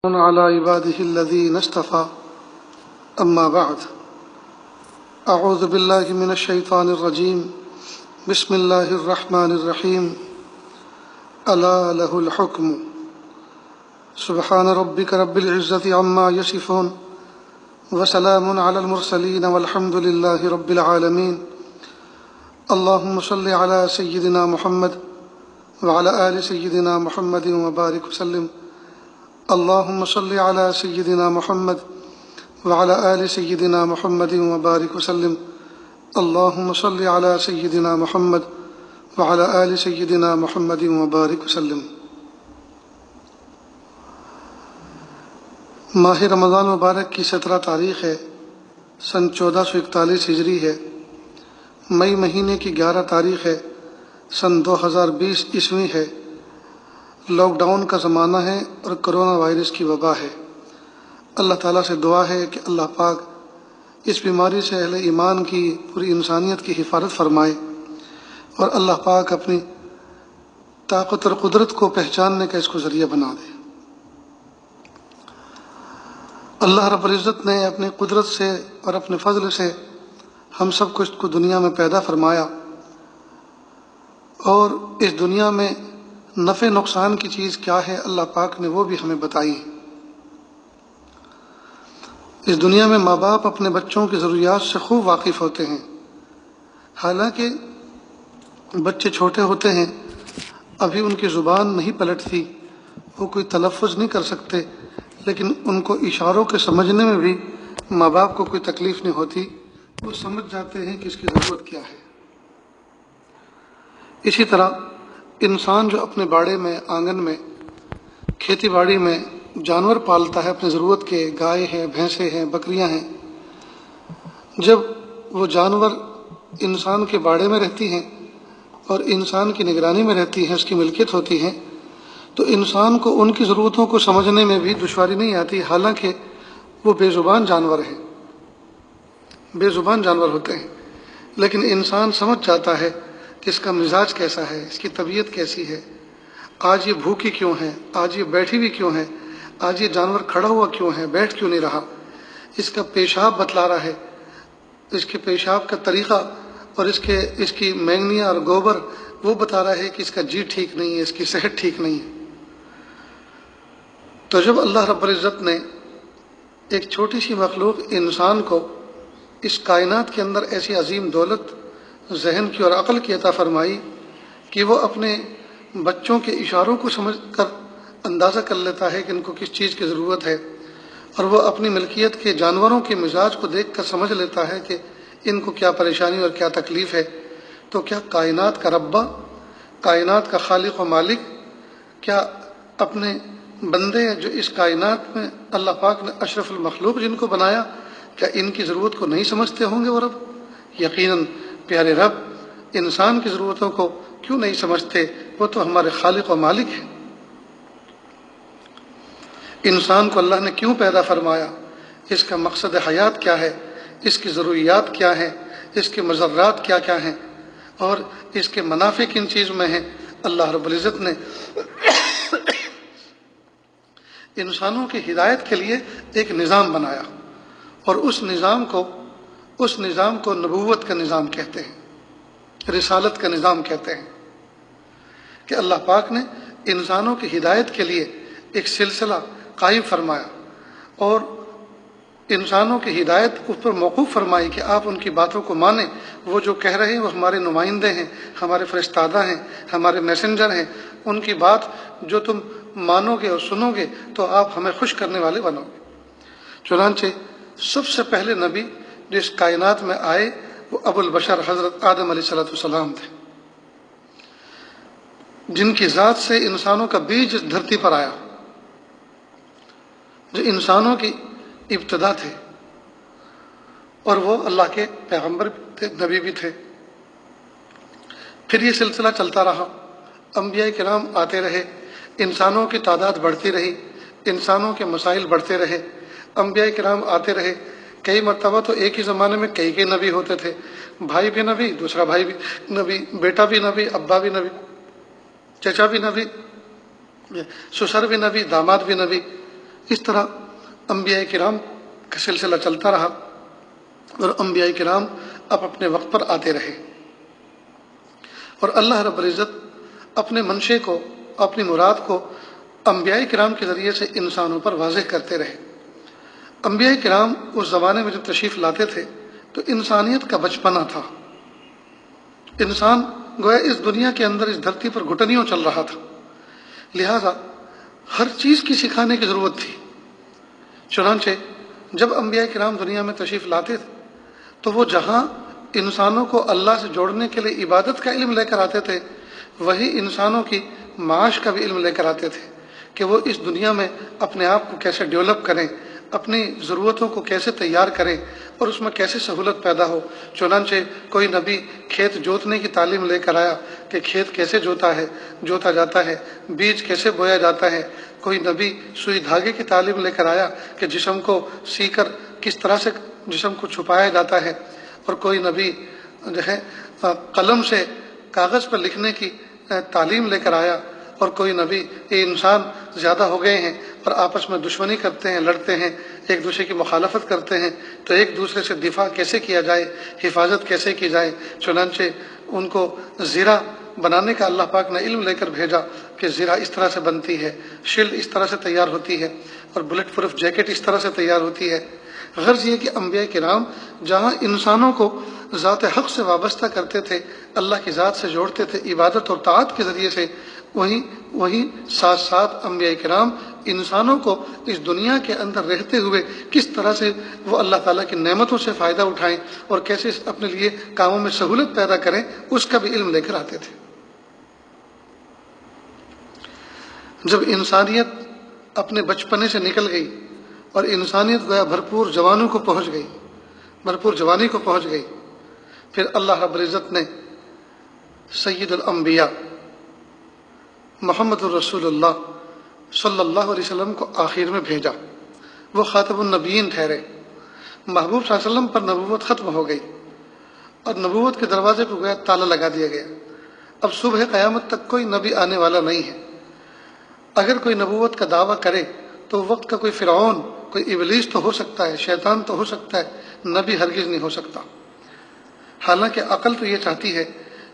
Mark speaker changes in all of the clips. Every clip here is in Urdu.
Speaker 1: على عباده الذين اصطفى أما بعد أعوذ بالله من الشيطان الرجيم بسم الله الرحمن الرحيم ألا له الحكم سبحان ربك رب العزة عما يصفون وسلام على المرسلين والحمد لله رب العالمين اللهم صل على سيدنا محمد وعلى آل سيدنا محمد وبارك وسلم اللهم صل على سيدنا محمد وعلى آل سيدنا محمد وبارك وسلم اللهم صل على سيدنا محمد وعلى آل سيدنا محمد وبارك وسلم۔ ماہ رمضان مبارک کی 17 تاریخ ہے، سن 1441 ہجری ہے۔ مئی مہینے کی 11 تاریخ ہے، سن 2020 عیسوی ہے۔ لاک ڈاؤن کا زمانہ ہے اور کرونا وائرس کی وبا ہے۔ اللہ تعالیٰ سے دعا ہے کہ اللہ پاک اس بیماری سے اہل ایمان کی، پوری انسانیت کی حفاظت فرمائے، اور اللہ پاک اپنی طاقت اور قدرت کو پہچاننے کا اس کو ذریعہ بنا دے۔ اللہ رب العزت نے اپنی قدرت سے اور اپنے فضل سے ہم سب کو دنیا میں پیدا فرمایا، اور اس دنیا میں نفع نقصان کی چیز کیا ہے اللہ پاک نے وہ بھی ہمیں بتائی۔ اس دنیا میں ماں باپ اپنے بچوں کی ضروریات سے خوب واقف ہوتے ہیں، حالانکہ بچے چھوٹے ہوتے ہیں، ابھی ان کی زبان نہیں پلٹتی، وہ کوئی تلفظ نہیں کر سکتے، لیکن ان کو اشاروں کے سمجھنے میں بھی ماں باپ کو کوئی تکلیف نہیں ہوتی، وہ سمجھ جاتے ہیں کہ اس کی ضرورت کیا ہے۔ اسی طرح انسان جو اپنے باڑے میں، آنگن میں، کھیتی باڑی میں جانور پالتا ہے اپنی ضرورت کے، گائے ہیں، بھینسیں ہیں، بکریاں ہیں، جب وہ جانور انسان کے باڑے میں رہتی ہیں اور انسان کی نگرانی میں رہتی ہیں، اس کی ملکیت ہوتی ہے، تو انسان کو ان کی ضرورتوں کو سمجھنے میں بھی دشواری نہیں آتی، حالانکہ وہ بے زبان جانور ہیں، بے زبان جانور ہوتے ہیں، لیکن انسان سمجھ جاتا ہے کہ اس کا مزاج کیسا ہے، اس کی طبیعت کیسی ہے، آج یہ بھوکی کیوں ہے، آج یہ بیٹھی ہوئی کیوں ہے، آج یہ جانور کھڑا ہوا کیوں ہے، بیٹھ کیوں نہیں رہا، اس کا پیشاب بتلا رہا ہے، اس کے پیشاب کا طریقہ اور اس کی مینگنیاں اور گوبر وہ بتا رہا ہے کہ اس کا جی ٹھیک نہیں ہے، اس کی صحت ٹھیک نہیں ہے۔ تو جب اللہ رب العزت نے ایک چھوٹی سی مخلوق انسان کو اس کائنات کے اندر ایسی عظیم دولت ذہن کی اور عقل کی عطا فرمائی کہ وہ اپنے بچوں کے اشاروں کو سمجھ کر اندازہ کر لیتا ہے کہ ان کو کس چیز کی ضرورت ہے، اور وہ اپنی ملکیت کے جانوروں کے مزاج کو دیکھ کر سمجھ لیتا ہے کہ ان کو کیا پریشانی اور کیا تکلیف ہے، تو کیا کائنات کا ربا، کائنات کا خالق و مالک، کیا اپنے بندے جو اس کائنات میں اللہ پاک نے اشرف المخلوق جن کو بنایا، کیا ان کی ضرورت کو نہیں سمجھتے ہوں گے وہ رب؟ یقیناً پیارے رب انسان کی ضرورتوں کو کیوں نہیں سمجھتے، وہ تو ہمارے خالق و مالک ہیں۔ انسان کو اللہ نے کیوں پیدا فرمایا، اس کا مقصد حیات کیا ہے، اس کی ضروریات کیا ہیں، اس کے مضرات کیا کیا ہیں، اور اس کے منافع کن چیز میں ہیں۔ اللہ رب العزت نے انسانوں کی ہدایت کے لیے ایک نظام بنایا، اور اس نظام کو نبوت کا نظام کہتے ہیں، رسالت کا نظام کہتے ہیں، کہ اللہ پاک نے انسانوں کی ہدایت کے لیے ایک سلسلہ قائم فرمایا، اور انسانوں کی ہدایت اس پر موقوف فرمائی کہ آپ ان کی باتوں کو مانیں، وہ جو کہہ رہے ہیں وہ ہمارے نمائندے ہیں، ہمارے فرشتادہ ہیں، ہمارے میسنجر ہیں، ان کی بات جو تم مانو گے اور سنو گے تو آپ ہمیں خوش کرنے والے بنو گے۔ چنانچہ سب سے پہلے نبی جو اس کائنات میں آئے وہ ابو البشر حضرت آدم علیہ السلام تھے، جن کی ذات سے انسانوں کا بیج اس دھرتی پر آیا، جو انسانوں کی ابتدا تھے، اور وہ اللہ کے پیغمبر بھی تھے، نبی بھی تھے۔ پھر یہ سلسلہ چلتا رہا، انبیاء کرام آتے رہے، انسانوں کی تعداد بڑھتی رہی، انسانوں کے مسائل بڑھتے رہے، انبیاء کرام آتے رہے۔ کئی مرتبہ تو ایک ہی زمانے میں کئی نبی ہوتے تھے، بھائی بھی نبی، دوسرا بھائی بھی نبی، بیٹا بھی نبی، ابا بھی نبی، چچا بھی نبی، سسر بھی نبی، داماد بھی نبی، اس طرح انبیاء کرام کا سلسلہ چلتا رہا اور انبیاء کرام اب اپنے وقت پر آتے رہے، اور اللہ رب العزت اپنے منشے کو، اپنی مراد کو انبیاء کرام کے ذریعے سے انسانوں پر واضح کرتے رہے۔ انبیاء کرام اس زمانے میں جب تشریف لاتے تھے تو انسانیت کا بچپنا تھا، انسان گویا اس دنیا کے اندر اس دھرتی پر گھٹنیوں چل رہا تھا، لہذا ہر چیز کی سکھانے کی ضرورت تھی۔ چنانچہ جب انبیاء کرام دنیا میں تشریف لاتے تھے تو وہ جہاں انسانوں کو اللہ سے جوڑنے کے لیے عبادت کا علم لے کر آتے تھے، وہی انسانوں کی معاش کا بھی علم لے کر آتے تھے کہ وہ اس دنیا میں اپنے آپ کو کیسے ڈیولپ کریں، اپنی ضرورتوں کو کیسے تیار کریں اور اس میں کیسے سہولت پیدا ہو۔ چنانچہ کوئی نبی کھیت جوتنے کی تعلیم لے کر آیا کہ کھیت کیسے جوتا جاتا ہے، بیج کیسے بویا جاتا ہے۔ کوئی نبی سوئی دھاگے کی تعلیم لے کر آیا کہ جسم کو سی کر کس طرح سے جسم کو چھپایا جاتا ہے، اور کوئی نبی جو ہے قلم سے کاغذ پر لکھنے کی تعلیم لے کر آیا، اور کوئی نبی یہ انسان زیادہ ہو گئے ہیں اور آپس میں دشمنی کرتے ہیں، لڑتے ہیں، ایک دوسرے کی مخالفت کرتے ہیں، تو ایک دوسرے سے دفاع کیسے کیا جائے، حفاظت کیسے کی جائے۔ چنانچہ ان کو زرہ بنانے کا اللہ پاک نے علم لے کر بھیجا کہ زرہ اس طرح سے بنتی ہے، شیلڈ اس طرح سے تیار ہوتی ہے، اور بلٹ پروف جیکٹ اس طرح سے تیار ہوتی ہے۔ غرض یہ کہ انبیاء کرام جہاں انسانوں کو ذات حق سے وابستہ کرتے تھے، اللہ کی ذات سے جوڑتے تھے عبادت اور طاعت کے ذریعے سے، وہیں ساتھ ساتھ انبیاء کرام انسانوں کو اس دنیا کے اندر رہتے ہوئے کس طرح سے وہ اللہ تعالیٰ کی نعمتوں سے فائدہ اٹھائیں اور کیسے اپنے لیے کاموں میں سہولت پیدا کریں، اس کا بھی علم لے کر آتے تھے۔ جب انسانیت اپنے بچپنے سے نکل گئی اور انسانیت گویا بھرپور جوانی کو پہنچ گئی، پھر اللہ رب العزت نے سید الانبیاء محمد الرسول اللہ صلی اللہ علیہ وسلم کو آخر میں بھیجا۔ وہ خاتم النبیین ٹھہرے، محبوب صلی اللہ علیہ وسلم پر نبوت ختم ہو گئی اور نبوت کے دروازے کو گویا تالا لگا دیا گیا۔ اب صبح قیامت تک کوئی نبی آنے والا نہیں ہے۔ اگر کوئی نبوت کا دعویٰ کرے تو وقت کا کوئی فرعون، کوئی ابلیس تو ہو سکتا ہے، شیطان تو ہو سکتا ہے، نبی ہرگز نہیں ہو سکتا۔ حالانکہ عقل تو یہ چاہتی ہے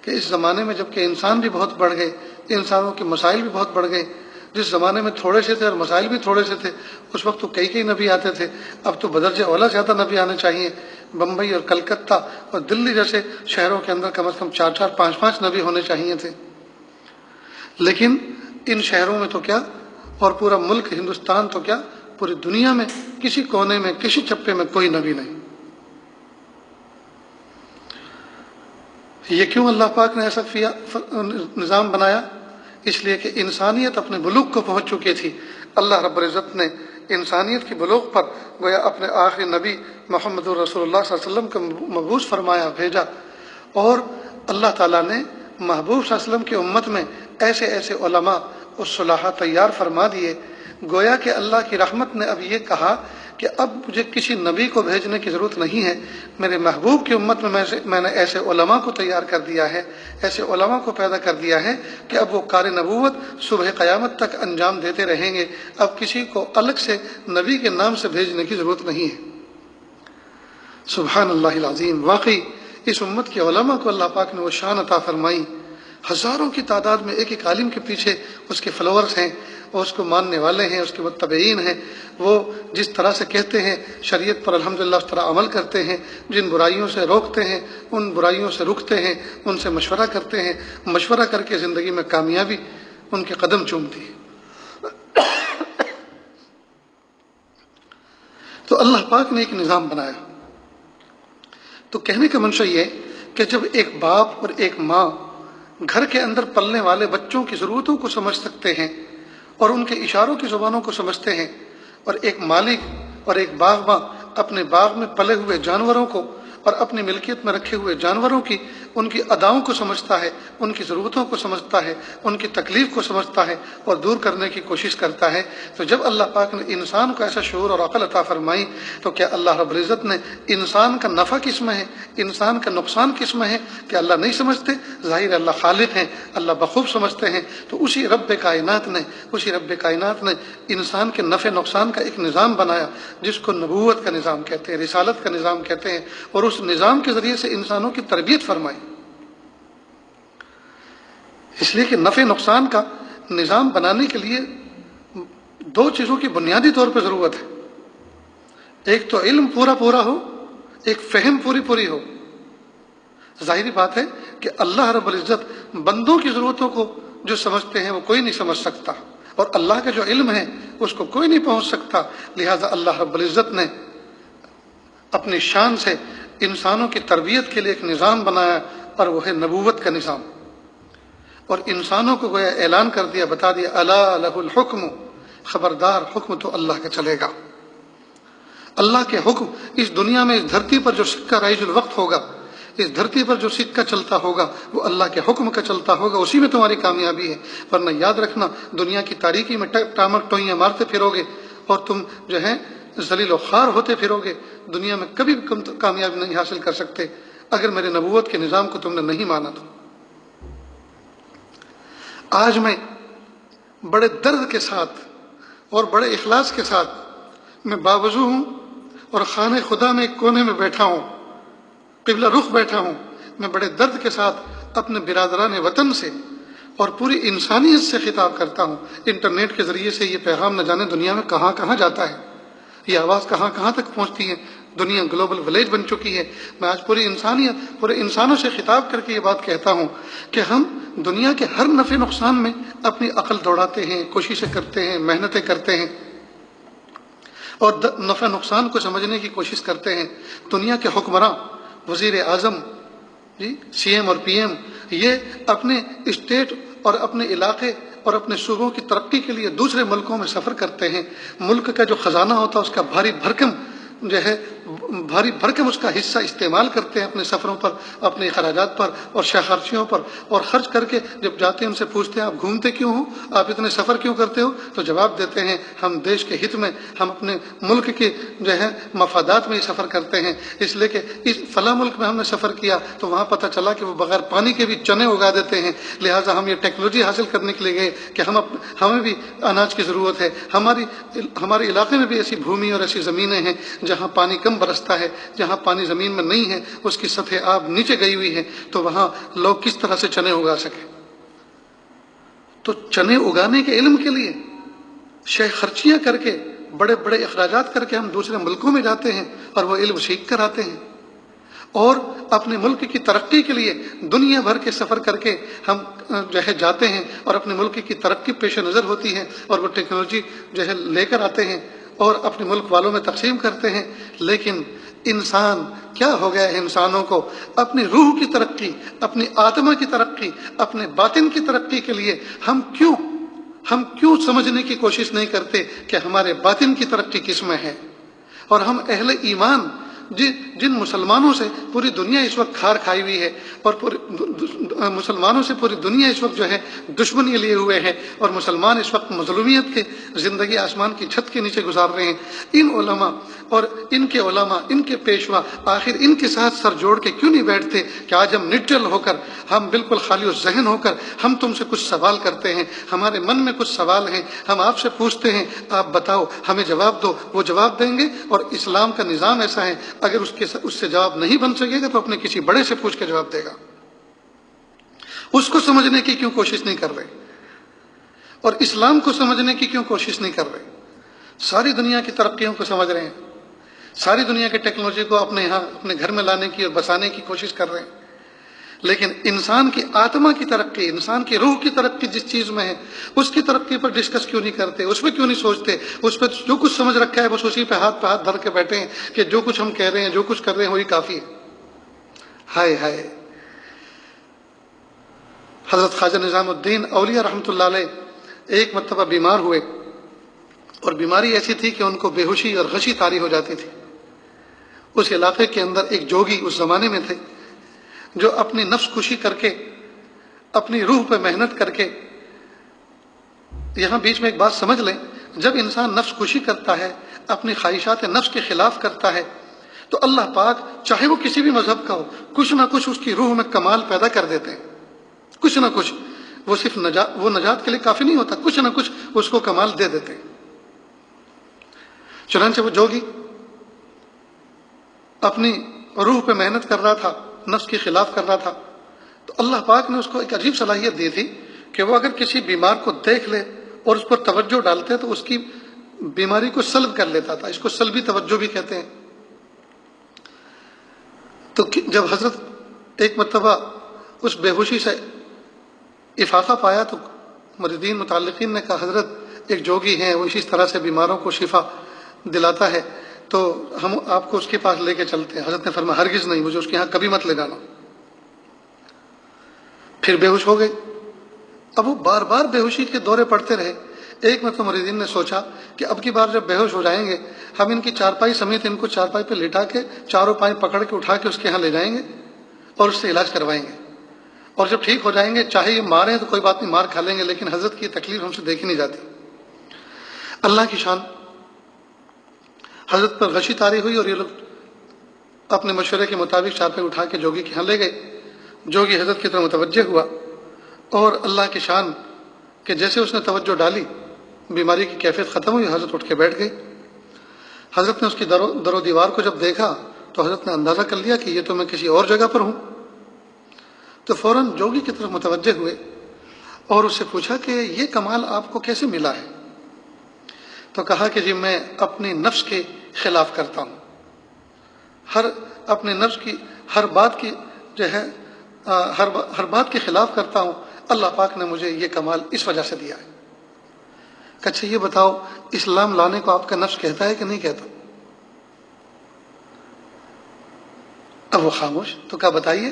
Speaker 1: کہ اس زمانے میں جب کہ انسان بھی بہت بڑھ گئے، انسانوں کے مسائل بھی بہت بڑھ گئے، جس زمانے میں تھوڑے سے تھے اور مسائل بھی تھوڑے سے تھے، اس وقت تو کئی نبی آتے تھے، اب تو بدرجہ اولا زیادہ نبی آنے چاہیے۔ بمبئی اور کلکتہ اور دلی جیسے شہروں کے اندر کم از کم 4 5 نبی ہونے چاہیے تھے، لیکن ان شہروں میں تو کیا، اور پورا ملک ہندوستان تو کیا، پوری دنیا میں کسی کونے میں کسی چپے میں کوئی نبی نہیں۔ یہ کیوں اللہ پاک نے ایسا نظام بنایا؟ اس لیے کہ انسانیت اپنے بلوغ کو پہنچ چکی تھی۔ اللہ رب العزت نے انسانیت کی بلوغ پر گویا اپنے آخری نبی محمد رسول اللہ صلی اللہ علیہ وسلم کو مبعوث فرمایا، بھیجا، اور اللہ تعالیٰ نے محبوب صلی اللہ علیہ وسلم کی امت میں ایسے ایسے علماء اور صلاحہ تیار فرما دیے، گویا کہ اللہ کی رحمت نے اب یہ کہا کہ اب مجھے کسی نبی کو بھیجنے کی ضرورت نہیں ہے، میرے محبوب کی امت میں نے ایسے علماء کو تیار کر دیا ہے، ایسے علماء کو پیدا کر دیا ہے کہ اب وہ کار نبوت صبح قیامت تک انجام دیتے رہیں گے۔ اب کسی کو الگ سے نبی کے نام سے بھیجنے کی ضرورت نہیں ہے۔ سبحان اللہ العظیم، واقعی اس امت کے علماء کو اللہ پاک نے وہ شان عطا فرمائی، ہزاروں کی تعداد میں ایک ایک عالم کے پیچھے اس کے فالوورز ہیں، اور اس کو ماننے والے ہیں، اس کے متبعین ہیں۔ وہ جس طرح سے کہتے ہیں شریعت پر الحمدللہ اس طرح عمل کرتے ہیں، جن برائیوں سے روکتے ہیں ان برائیوں سے رکتے ہیں، ان سے مشورہ کرتے ہیں، مشورہ کر کے زندگی میں کامیابی ان کے قدم چومتی ہے۔ تو اللہ پاک نے ایک نظام بنایا۔ تو کہنے کا منشا یہ کہ جب ایک باپ اور ایک ماں گھر کے اندر پلنے والے بچوں کی ضرورتوں کو سمجھ سکتے ہیں اور ان کے اشاروں کی زبانوں کو سمجھتے ہیں، اور ایک مالک اور ایک باغباں اپنے باغ میں پلے ہوئے جانوروں کو اور اپنی ملکیت میں رکھے ہوئے جانوروں کی ان کی اداؤں کو سمجھتا ہے، ان کی ضرورتوں کو سمجھتا ہے، ان کی تکلیف کو سمجھتا ہے اور دور کرنے کی کوشش کرتا ہے۔ تو جب اللہ پاک نے انسان کو ایسا شعور اور عقل عطا فرمائی تو کیا اللہ رب العزت نے انسان کا نفع کس میں ہے، انسان کا نقصان کس میں ہے؟ کہ اللہ نہیں سمجھتے؟ ظاہر اللہ خالق ہیں، اللہ بخوب سمجھتے ہیں۔ تو اسی رب کائنات نے انسان کے نفع نقصان کا ایک نظام بنایا جس کو نبوت کا نظام کہتے ہیں، رسالت کا نظام کہتے ہیں، اور اس نظام کے ذریعے سے انسانوں کی تربیت فرمائی۔ اس لیے کہ نفع نقصان کا نظام بنانے کے لیے دو چیزوں کی بنیادی طور پہ ضرورت ہے، ایک تو علم پورا ہو، ایک فہم پوری ہو۔ ظاہری بات ہے کہ اللہ رب العزت بندوں کی ضرورتوں کو جو سمجھتے ہیں وہ کوئی نہیں سمجھ سکتا، اور اللہ کا جو علم ہے اس کو کوئی نہیں پہنچ سکتا۔ لہٰذا اللہ رب العزت نے اپنی شان سے انسانوں کی تربیت کے لیے ایک نظام بنایا، اور وہ ہے نبوت کا نظام، اور انسانوں کو گویا اعلان کر دیا، بتا دیا الا لہ الحکم، خبردار حکم تو اللہ کا چلے گا۔ اللہ کے حکم اس دنیا میں، اس دھرتی پر جو سکہ رائج الوقت ہوگا، اس دھرتی پر جو سکہ چلتا ہوگا وہ اللہ کے حکم کا چلتا ہوگا، اسی میں تمہاری کامیابی ہے۔ ورنہ یاد رکھنا دنیا کی تاریکی میں ٹامک ٹوئیاں مارتے پھرو گے اور تم جو ہے ذلیل و خوار ہوتے پھرو گے، دنیا میں کبھی بھی کامیابی نہیں حاصل کر سکتے اگر میرے نبوت کے نظام کو تم نے نہیں مانا تو۔ آج میں بڑے درد کے ساتھ اور بڑے اخلاص کے ساتھ میں باوضو ہوں اور خانہ خدا میں ایک کونے میں بیٹھا ہوں، قبلہ رخ بیٹھا ہوں۔ میں بڑے درد کے ساتھ اپنے برادران وطن سے اور پوری انسانیت سے خطاب کرتا ہوں۔ انٹرنیٹ کے ذریعے سے یہ پیغام نہ جانے دنیا میں کہاں کہاں جاتا ہے، یہ آواز کہاں کہاں تک پہنچتی ہے، دنیا گلوبل ولیج بن چکی ہے۔ میں آج پوری انسانیت، پورے انسانوں سے خطاب کر کے یہ بات کہتا ہوں کہ ہم دنیا کے ہر نفع نقصان میں اپنی عقل دوڑاتے ہیں، کوششیں کرتے ہیں، محنتیں کرتے ہیں اور نفع نقصان کو سمجھنے کی کوشش کرتے ہیں۔ دنیا کے حکمراں، وزیر اعظم، سی ایم اور پی ایم، یہ اپنے اسٹیٹ اور اپنے علاقے اور اپنے صوبوں کی ترقی کے لیے دوسرے ملکوں میں سفر کرتے ہیں۔ ملک کا جو خزانہ ہوتا ہے اس کا بھاری بھرکم اس کا حصہ استعمال کرتے ہیں اپنے سفروں پر، اپنے اخراجات پر اور شہخرچیوں پر، اور خرچ کر کے جب جاتے ہیں ان سے پوچھتے ہیں آپ گھومتے کیوں ہو، آپ اتنے سفر کیوں کرتے ہو، تو جواب دیتے ہیں ہم دیش کے ہت میں، ہم اپنے ملک کے مفادات میں یہ سفر کرتے ہیں، اس لیے کہ اس فلاں ملک میں ہم نے سفر کیا تو وہاں پتہ چلا کہ وہ بغیر پانی کے بھی چنے اگا دیتے ہیں، لہٰذا ہم یہ ٹیکنالوجی حاصل کرنے کے لیے گئے کہ ہمیں بھی اناج کی ضرورت ہے، ہمارے علاقے میں بھی ایسی بھومی اور ایسی زمینیں ہیں جہاں پانی کم برستا ہے، جہاں پانی زمین میں نہیں ہے، اس کی سطح آب نیچے گئی ہوئی ہے، تو وہاں لوگ کس طرح سے چنے اگا سکیں۔ تو چنے اگانے کے علم کے لیے شہ خرچیاں کر کے، بڑے بڑے اخراجات کر کے ہم دوسرے ملکوں میں جاتے ہیں اور وہ علم سیکھ کر آتے ہیں، اور اپنے ملک کی ترقی کے لیے دنیا بھر کے سفر کر کے ہم جاتے ہیں، اور اپنے ملک کی ترقی پیش نظر ہوتی ہے اور وہ ٹیکنالوجی لے کر آتے ہیں اور اپنے ملک والوں میں تقسیم کرتے ہیں۔ لیکن انسان کیا ہو گیا ہے، انسانوں کو اپنی روح کی ترقی، اپنی آتما کی ترقی، اپنے باطن کی ترقی کے لیے ہم کیوں سمجھنے کی کوشش نہیں کرتے کہ ہمارے باطن کی ترقی کس میں ہے؟ اور ہم اہل ایمان جن مسلمانوں سے پوری دنیا اس وقت کھار کھائی ہوئی ہے، اور مسلمانوں سے پوری دنیا اس وقت دشمنی لیے ہوئے ہے، اور مسلمان اس وقت مظلومیت کے زندگی آسمان کی چھت کے نیچے گزار رہے ہیں، ان علماء اور ان کے پیشوا آخر ان کے ساتھ سر جوڑ کے کیوں نہیں بیٹھتے کہ آج ہم نیوٹرل ہو کر، ہم بالکل خالی الذہن ہو کر ہم تم سے کچھ سوال کرتے ہیں، ہمارے من میں کچھ سوال ہیں، ہم آپ سے پوچھتے ہیں، آپ بتاؤ، ہمیں جواب دو۔ وہ جواب دیں گے، اور اسلام کا نظام ایسا ہے اگر اس سے جواب نہیں بن سکے گا تو اپنے کسی بڑے سے پوچھ کے جواب دے گا۔ اس کو سمجھنے کی کیوں کوشش نہیں کر رہے، اور اسلام کو سمجھنے کی کیوں کوشش نہیں کر رہے؟ ساری دنیا کی ترقیوں کو سمجھ رہے ہیں، ساری دنیا کی ٹیکنالوجی کو اپنے گھر میں لانے کی اور بسانے کی کوشش کر رہے ہیں، لیکن انسان کی آتما کی ترقی، انسان کی روح کی ترقی جس چیز میں ہے، اس کی ترقی پر ڈسکس کیوں نہیں کرتے، اس پہ کیوں نہیں سوچتے؟ اس پہ جو کچھ سمجھ رکھا ہے بس اسی پہ ہاتھ دھر کے بیٹھے ہیں کہ جو کچھ ہم کہہ رہے ہیں، جو کچھ کر رہے ہیں وہی کافی ہے۔ ہائے ہائے، حضرت خواجہ نظام الدین اولیاء رحمۃ اللہ علیہ ایک مرتبہ بیمار ہوئے، اور بیماری ایسی تھی کہ ان کو بے ہوشی اور غشی طاری ہو جاتی تھی۔ اس علاقے کے اندر ایک جوگی اس زمانے میں تھے، جو اپنی نفس کشی کر کے، اپنی روح پہ محنت کر کے، یہاں بیچ میں ایک بات سمجھ لیں، جب انسان نفس کشی کرتا ہے، اپنی خواہشات نفس کے خلاف کرتا ہے، تو اللہ پاک چاہے وہ کسی بھی مذہب کا ہو، کچھ نہ کچھ اس کی روح میں کمال پیدا کر دیتے ہیں، کچھ نہ کچھ۔ وہ صرف نجات کے لیے کافی نہیں ہوتا، کچھ نہ کچھ اس کو کمال دے دیتے ہیں۔ چنانچہ وہ جوگی اپنی روح پہ محنت کر رہا تھا، نفس کے خلاف کر رہا تھا، تو اللہ پاک نے اس کو ایک عجیب صلاحیت دی تھی کہ وہ اگر کسی بیمار کو دیکھ لے اور اس پر توجہ ڈالتے تو اس کی بیماری کو سلب کر لیتا تھا۔ اس کو سلبی توجہ بھی کہتے ہیں۔ تو جب حضرت ایک مرتبہ اس بے ہوشی سے افاقہ پایا تو مریدین متعلقین نے کہا حضرت ایک جوگی ہیں، وہ اسی طرح سے بیماروں کو شفا دلاتا ہے، تو ہم آپ کو اس کے پاس لے کے چلتے ہیں۔ حضرت نے فرمایا ہرگز نہیں، مجھے اس کے ہاں کبھی مت لے جانا۔ پھر بے ہوش ہو گئے۔ اب وہ بار بار بے ہوشی کے دورے پڑتے رہے۔ ایک مرتبہ مریدین نے سوچا کہ اب کی بار جب بے ہوش ہو جائیں گے، ہم ان کی چارپائی سمیت ان کو چارپائی پہ لٹا کے چاروں پائیں پکڑ کے اٹھا کے اس کے ہاں لے جائیں گے اور اس سے علاج کروائیں گے، اور جب ٹھیک ہو جائیں گے، چاہے یہ ماریں تو کوئی بات نہیں، مار کھا لیں گے، لیکن حضرت کی تکلیف ہم سے دیکھی نہیں جاتی۔ اللہ کی شان، حضرت پر غشی طاری ہوئی اور یہ لوگ اپنے مشورے کے مطابق چارپائی اٹھا کے جوگی کے ہاں لے گئے۔ جوگی حضرت کی طرف متوجہ ہوا اور اللہ کی شان کہ جیسے اس نے توجہ ڈالی، بیماری کی کیفیت ختم ہوئی، حضرت اٹھ کے بیٹھ گئی۔ حضرت نے اس کی در و دیوار کو جب دیکھا تو حضرت نے اندازہ کر لیا کہ یہ تو میں کسی اور جگہ پر ہوں، تو فوراً جوگی کی طرف متوجہ ہوئے اور اس سے پوچھا کہ یہ کمال آپ کو کیسے ملا ہے؟ تو کہا کہ جی میں اپنی نفس کے خلاف کرتا ہوں، اپنے نفس کی ہر بات کی جو ہے ہر بات کے خلاف کرتا ہوں، اللہ پاک نے مجھے یہ کمال اس وجہ سے دیا ہے۔ کہ اچھا یہ بتاؤ اسلام لانے کو آپ کا نفس کہتا ہے کہ نہیں کہتا؟ اب وہ خاموش، تو کہا بتائیے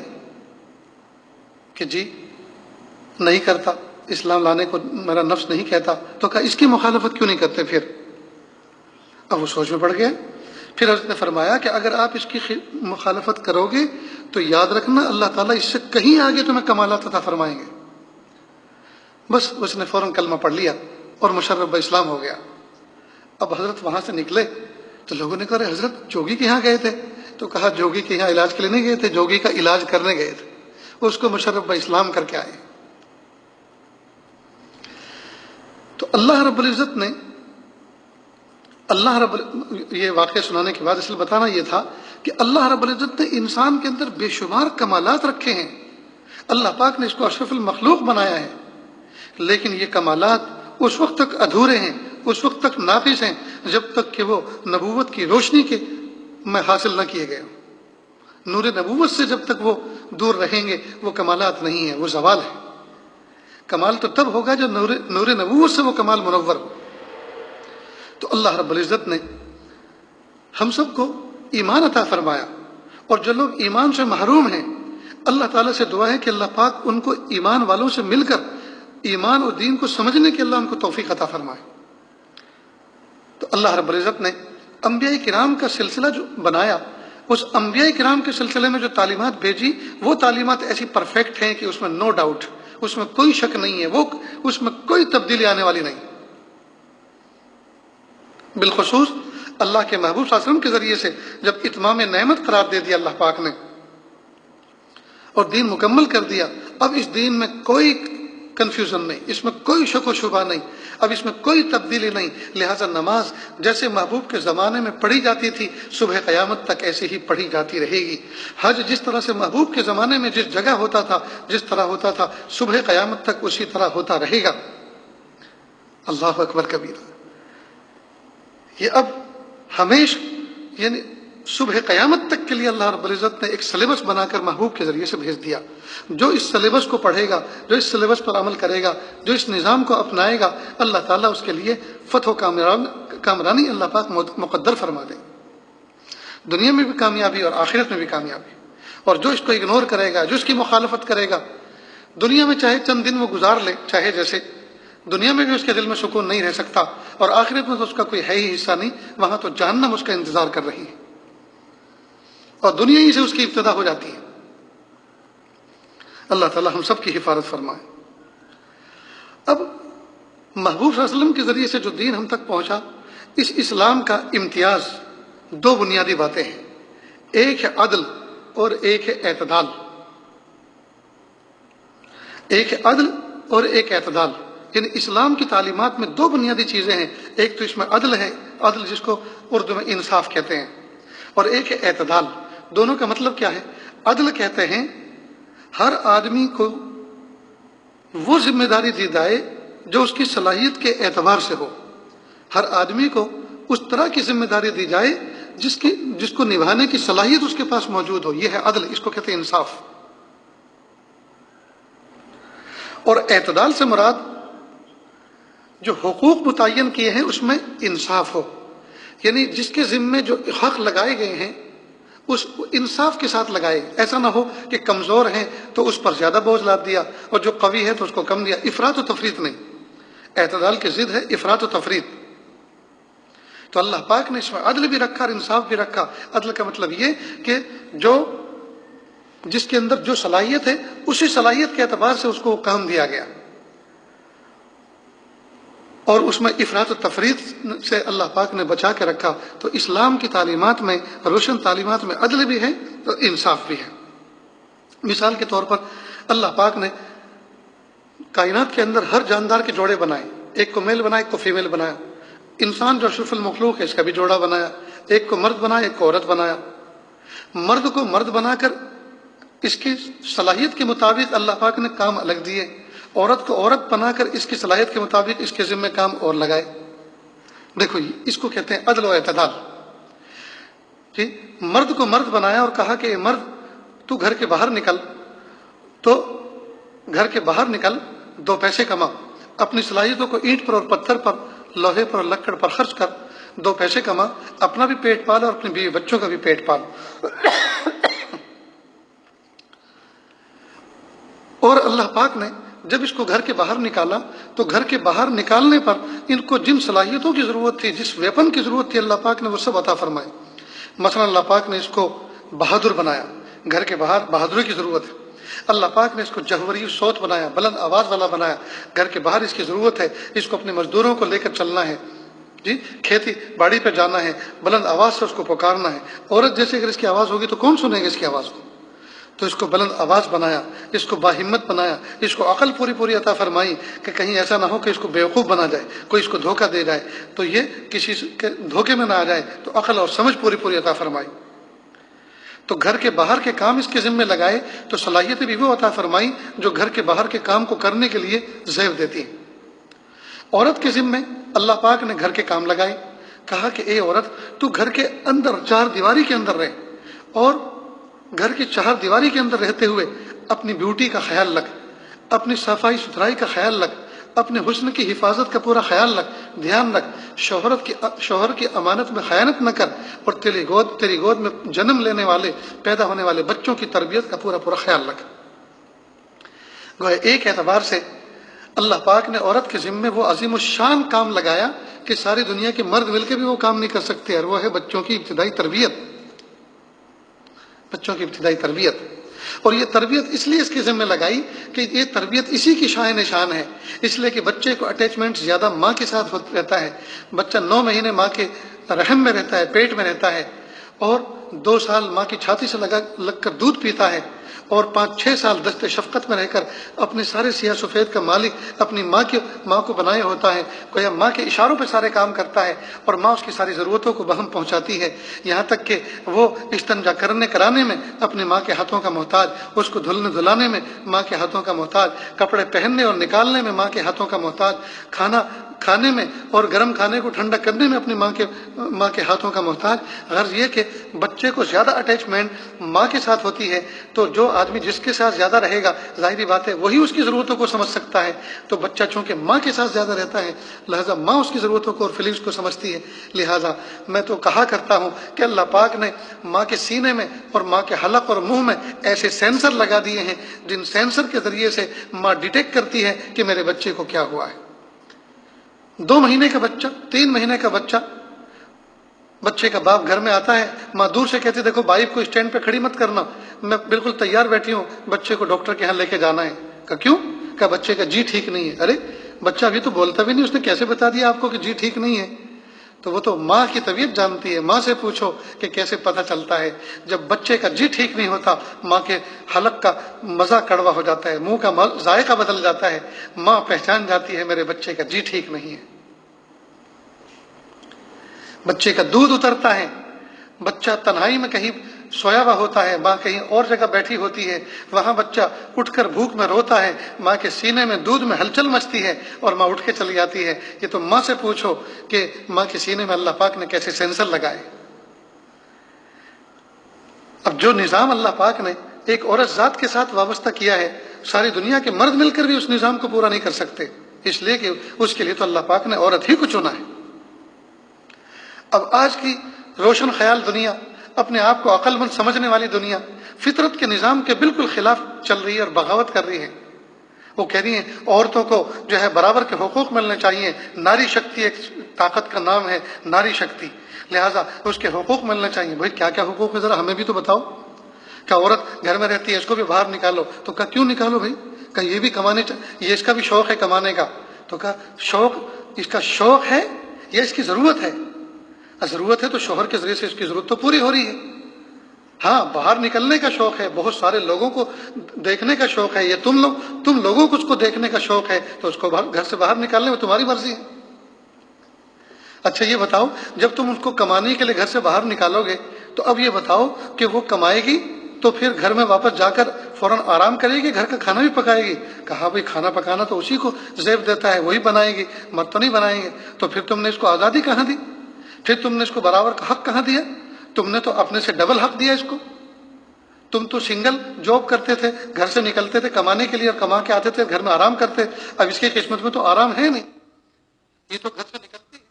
Speaker 1: کہ جی نہیں کرتا، اسلام لانے کو میرا نفس نہیں کہتا۔ تو کہا اس کی مخالفت کیوں نہیں کرتے پھر؟ اب وہ سوچ میں پڑ گیا۔ پھر حضرت نے فرمایا کہ اگر آپ اس کی مخالفت کرو گے تو یاد رکھنا اللہ تعالیٰ اس سے کہیں آگے تمہیں کمالات عطا فرمائیں گے۔ بس اس نے فوراً کلمہ پڑھ لیا اور مشرف اسلام ہو گیا۔ اب حضرت وہاں سے نکلے تو لوگوں نے کہا حضرت جوگی کے یہاں گئے تھے؟ تو کہا جوگی کے یہاں علاج کے لیے نہیں گئے تھے، جوگی کا علاج کرنے گئے تھے، اس کو مشرف اسلام کر کے آئے۔ تو اللہ رب العزت نے یہ واقعہ سنانے کے بعد اصل بتانا یہ تھا کہ اللہ رب العزت نے انسان کے اندر بے شمار کمالات رکھے ہیں۔ اللہ پاک نے اس کو اشرف المخلوق بنایا ہے، لیکن یہ کمالات اس وقت تک ادھورے ہیں، اس وقت تک ناقص ہیں جب تک کہ وہ نبوت کی روشنی کے میں حاصل نہ کیے گئے۔ نور نبوت سے جب تک وہ دور رہیں گے وہ کمالات نہیں ہیں، وہ زوال ہے۔ کمال تو تب ہوگا جب نور نبوت سے وہ کمال منور ہو۔ تو اللہ رب العزت نے ہم سب کو ایمان عطا فرمایا، اور جو لوگ ایمان سے محروم ہیں اللہ تعالیٰ سے دعا ہے کہ اللہ پاک ان کو ایمان والوں سے مل کر ایمان اور دین کو سمجھنے کے اللہ ان کو توفیق عطا فرمائے۔ تو اللہ رب العزت نے انبیاء کرام کا سلسلہ جو بنایا، اس انبیاء کرام کے سلسلے میں جو تعلیمات بھیجی وہ تعلیمات ایسی پرفیکٹ ہیں کہ اس میں نو ڈاؤٹ، اس میں کوئی شک نہیں ہے، اس میں کوئی تبدیلی آنے والی نہیں۔ بالخصوص اللہ کے محبوب صلی اللہ علیہ وسلم کے ذریعے سے جب اتمام نعمت قرار دے دیا اللہ پاک نے اور دین مکمل کر دیا، اب اس دین میں کوئی کنفیوژن نہیں، اس میں کوئی شک و شبہ نہیں، اب اس میں کوئی تبدیلی نہیں۔ لہٰذا نماز جیسے محبوب کے زمانے میں پڑھی جاتی تھی صبح قیامت تک ایسے ہی پڑھی جاتی رہے گی۔ حج جس طرح سے محبوب کے زمانے میں جس جگہ ہوتا تھا، جس طرح ہوتا تھا، صبح قیامت تک اسی طرح ہوتا رہے گا۔ اللہ اکبر کبیرہ۔ یہ اب ہمیشہ یعنی صبح قیامت تک کے لیے اللہ رب العزت نے ایک سلیبس بنا کر محبوب کے ذریعے سے بھیج دیا۔ جو اس سلیبس کو پڑھے گا، جو اس سلیبس پر عمل کرے گا، جو اس نظام کو اپنائے گا، اللہ تعالیٰ اس کے لیے فتح و کامرانی اللہ پاک مقدر فرما دے، دنیا میں بھی کامیابی اور آخرت میں بھی کامیابی۔ اور جو اس کو اگنور کرے گا، جو اس کی مخالفت کرے گا، دنیا میں چاہے چند دن وہ گزار لے، چاہے جیسے دنیا میں بھی اس کے دل میں سکون نہیں رہ سکتا، اور آخرت میں تو اس کا کوئی ہے ہی حصہ نہیں، وہاں تو جہنم اس کا انتظار کر رہی ہے، اور دنیا ہی سے اس کی ابتدا ہو جاتی ہے۔ اللہ تعالی ہم سب کی حفاظت فرمائے۔ اب محبوب صلی اللہ علیہ وسلم کے ذریعے سے جو دین ہم تک پہنچا، اس اسلام کا امتیاز دو بنیادی باتیں ہیں، ایک ہے عدل اور ایک ہے اعتدال۔ ایک ہے عدل اور ایک اعتدال، یعنی اسلام کی تعلیمات میں دو بنیادی چیزیں ہیں، ایک تو اس میں عدل ہے، عدل جس کو اردو میں انصاف کہتے ہیں، اور ایک ہے اعتدال۔ دونوں کا مطلب کیا ہے؟ عدل کہتے ہیں ہر آدمی کو وہ ذمہ داری دی جائے جو اس کی صلاحیت کے اعتبار سے ہو، ہر آدمی کو اس طرح کی ذمہ داری دی جائے جس کو نبھانے کی صلاحیت اس کے پاس موجود ہو، یہ ہے عدل، اس کو کہتے ہیں انصاف۔ اور اعتدال سے مراد جو حقوق متعین کیے ہیں اس میں انصاف ہو، یعنی جس کے ذمے جو حق لگائے گئے ہیں اس انصاف کے ساتھ لگائے، ایسا نہ ہو کہ کمزور ہیں تو اس پر زیادہ بوجھ لاد دیا اور جو قوی ہے تو اس کو کم دیا، افراط و تفریط نہیں۔ اعتدال کی ضد ہے افراط و تفریط۔ تو اللہ پاک نے اس میں عدل بھی رکھا اور انصاف بھی رکھا۔ عدل کا مطلب یہ کہ جس کے اندر جو صلاحیت ہے اسی صلاحیت کے اعتبار سے اس کو کام دیا گیا، اور اس میں افراط و تفریط سے اللہ پاک نے بچا کے رکھا۔ تو اسلام کی تعلیمات میں، روشن تعلیمات میں عدل بھی ہے اور انصاف بھی ہے۔ مثال کے طور پر اللہ پاک نے کائنات کے اندر ہر جاندار کے جوڑے بنائے، ایک کو میل بنایا، ایک کو فیمیل بنایا۔ انسان جو اشرف المخلوق ہے اس کا بھی جوڑا بنایا، ایک کو مرد بنایا، ایک کو عورت بنایا۔ مرد کو مرد بنا کر اس کی صلاحیت کے مطابق اللہ پاک نے کام الگ دیے، عورت کو عورت بنا کر اس کی صلاحیت کے مطابق اس کے ذمہ کام اور لگائے۔ دیکھو اس کو کہتے ہیں عدل و اعتدال۔ جی، مرد کو مرد بنایا اور کہا کہ اے مرد تو گھر کے باہر نکل، تو گھر کے باہر نکل، دو پیسے کما، اپنی صلاحیتوں کو اینٹ پر اور پتھر پر، لوہے پر اور لکڑ پر خرچ کر، دو پیسے کما، اپنا بھی پیٹ پال اور اپنی بیوی بچوں کا بھی پیٹ پال۔ اور اللہ پاک نے جب اس کو گھر کے باہر نکالا تو گھر کے باہر نکالنے پر ان کو جن صلاحیتوں کی ضرورت تھی، جس ویپن کی ضرورت تھی، اللہ پاک نے وہ سب عطا فرمائے۔ مثلا اللہ پاک نے اس کو بہادر بنایا، گھر کے باہر بہادری کی ضرورت ہے۔ اللہ پاک نے اس کو جہوری صوت بنایا، بلند آواز والا بنایا، گھر کے باہر اس کی ضرورت ہے، اس کو اپنے مزدوروں کو لے کر چلنا ہے، جی کھیتی باڑی پہ جانا ہے، بلند آواز سے اس کو پکارنا ہے۔ عورت جیسے اگر اس کی آواز ہوگی تو کون سنے گا اس کی آواز کو؟ تو اس کو بلند آواز بنایا، اس کو باہمت بنایا، اس کو عقل پوری عطا فرمائی کہ کہیں ایسا نہ ہو کہ اس کو بیوقوف بنا جائے، کوئی اس کو دھوکہ دے جائے تو یہ کسی کے دھوکے میں نہ آ جائے، تو عقل اور سمجھ پوری عطا فرمائی۔ تو گھر کے باہر کے کام اس کے ذمہ لگائے تو صلاحیتیں بھی وہ عطا فرمائی جو گھر کے باہر کے کام کو کرنے کے لیے زیب دیتی ہیں۔ عورت کے ذمہ اللہ پاک نے گھر کے کام لگائے، کہا کہ اے عورت تو گھر کے اندر چار دیواری کے اندر رہ، اور گھر کی چار دیواری کے اندر رہتے ہوئے اپنی بیوٹی کا خیال رکھ، اپنی صفائی ستھرائی کا خیال رکھ، اپنے حسن کی حفاظت کا پورا خیال رکھ، دھیان رکھ، شوہر کی امانت میں خیانت نہ کر، اور تیری گود میں جنم لینے والے، پیدا ہونے والے بچوں کی تربیت کا پورا خیال رکھ۔ گویا ایک اعتبار سے اللہ پاک نے عورت کے ذمے وہ عظیم الشان کام لگایا کہ ساری دنیا کے مرد مل کے بھی وہ کام نہیں کر سکتے، اور وہ ہے بچوں کی ابتدائی تربیت۔ بچوں کی ابتدائی تربیت، اور یہ تربیت اس لیے اس کے ذمہ لگائی کہ یہ تربیت اسی کی شان ہے، اس لیے کہ بچے کو اٹیچمنٹ زیادہ ماں کے ساتھ رہتا ہے۔ بچہ 9 مہینے ماں کے رحم میں رہتا ہے، پیٹ میں رہتا ہے، اور 2 سال ماں کی چھاتی سے لگ کر دودھ پیتا ہے، اور 5-6 سال دست شفقت میں رہ کر اپنے سارے سیاہ سفید کا مالک اپنی ماں کو بنائے ہوتا ہے، گویا ماں کے اشاروں پہ سارے کام کرتا ہے، اور ماں اس کی ساری ضرورتوں کو بہم پہنچاتی ہے، یہاں تک کہ وہ استنجا کرانے میں اپنی ماں کے ہاتھوں کا محتاج، اس کو دھلنے دھلانے میں ماں کے ہاتھوں کا محتاج، کپڑے پہننے اور نکالنے میں ماں کے ہاتھوں کا محتاج، کھانا کھانے میں اور گرم کھانے کو ٹھنڈا کرنے میں اپنی ماں کے ہاتھوں کا محتاج۔ غرض یہ کہ بچے کو زیادہ اٹیچمنٹ ماں کے ساتھ ہوتی ہے، تو جو آدمی جس کے ساتھ زیادہ رہے گا ظاہری بات ہے وہی اس کی ضرورتوں کو سمجھ سکتا ہے، تو بچہ چونکہ ماں کے ساتھ زیادہ رہتا ہے لہذا ماں اس کی ضرورتوں کو اور فیلنگس کو سمجھتی ہے۔ لہذا میں تو کہا کرتا ہوں کہ اللہ پاک نے ماں کے سینے میں اور ماں کے حلق اور منہ میں ایسے سینسر لگا دیے ہیں جن سینسر کے ذریعے سے ماں ڈیٹیکٹ کرتی ہے کہ میرے بچے کو کیا ہوا ہے۔ 2 مہینے کا بچہ، 3 مہینے کا بچہ بچے کا باپ گھر میں آتا ہے، ماں دور سے کہتی دیکھو بائک کو اسٹینڈ پہ کھڑی مت کرنا، میں بالکل تیار بیٹھی ہوں، بچے کو ڈاکٹر کے ہاں لے کے جانا ہے۔ کہا کیوں؟ کہا بچے کا جی ٹھیک نہیں ہے۔ ارے بچہ ابھی تو بولتا بھی نہیں، اس نے کیسے بتا دیا آپ کو کہ جی ٹھیک نہیں ہے؟ تو وہ تو ماں کی طبیعت جانتی ہے، ماں سے پوچھو کہ کیسے پتہ چلتا ہے۔ جب بچے کا جی ٹھیک نہیں ہوتا، ماں کے حلق کا مزہ کڑوا ہو جاتا ہے، منہ کا ذائقہ بدل جاتا ہے، ماں پہچان جاتی ہے میرے بچے کا جی ٹھیک نہیں ہے۔ بچے کا دودھ اترتا ہے، بچہ تنہائی میں کہیں سویا ہوا ہوتا ہے، ماں کہیں اور جگہ بیٹھی ہوتی ہے، وہاں بچہ اٹھ کر بھوک میں روتا ہے، ماں کے سینے میں دودھ میں ہلچل مچتی ہے اور ماں اٹھ کے چلی جاتی ہے۔ یہ تو ماں سے پوچھو کہ ماں کے سینے میں اللہ پاک نے کیسے سینسر لگائے۔ اب جو نظام اللہ پاک نے ایک عورت ذات کے ساتھ وابستہ کیا ہے، ساری دنیا کے مرد مل کر بھی اس نظام کو پورا نہیں کر سکتے، اس لیے کہ اس کے لیے تو اللہ پاک نے عورت ہی کو چنا ہے۔ اب آج کی روشن خیال دنیا، اپنے آپ کو عقل مند سمجھنے والی دنیا، فطرت کے نظام کے بالکل خلاف چل رہی ہے اور بغاوت کر رہی ہے۔ وہ کہہ رہی ہیں عورتوں کو جو ہے برابر کے حقوق ملنے چاہیے، ناری شکتی ایک طاقت کا نام ہے، ناری شکتی، لہٰذا اس کے حقوق ملنے چاہیے۔ بھائی کیا کیا حقوق ہے ذرا ہمیں بھی تو بتاؤ۔ کہ عورت گھر میں رہتی ہے، اس کو بھی باہر نکالو، تو کہا کیوں نکالو بھائی؟ کہ یہ بھی کمانے یہ اس کا بھی شوق ہے کمانے کا، تو کہا شوق، اس کا شوق ہے یا اس کی ضرورت ہے؟ ضرورت ہے تو شوہر کے ذریعے سے اس کی ضرورت تو پوری ہو رہی ہے۔ ہاں باہر نکلنے کا شوق ہے، بہت سارے لوگوں کو دیکھنے کا شوق ہے، یہ تم لوگوں کو اس کو دیکھنے کا شوق ہے، تو اس کو گھر سے باہر نکالنے میں تمہاری مرضی ہے۔ اچھا یہ بتاؤ، جب تم اس کو کمانے کے لیے گھر سے باہر نکالو گے تو اب یہ بتاؤ کہ وہ کمائے گی تو پھر گھر میں واپس جا کر فوراً آرام کرے گی، گھر کا کھانا بھی پکائے گی؟ کہا بھائی کھانا پکانا تو اسی کو زیب دیتا ہے، وہی بنائے گی، مرد تو نہیں بنائیں گے۔ تو پھر تم نے اس کو آزادی کہاں دی؟ پھر تم نے اس کو برابر کا حق کہاں دیا؟ تم نے تو اپنے سے ڈبل حق دیا اس کو۔ تم تو سنگل جاب کرتے تھے، گھر سے نکلتے تھے کمانے کے لیے اور کما کے آتے تھے، گھر میں آرام کرتے، اب اس کی قسمت میں تو آرام ہے نہیں، یہ تو گھر سے نکلتی ہے۔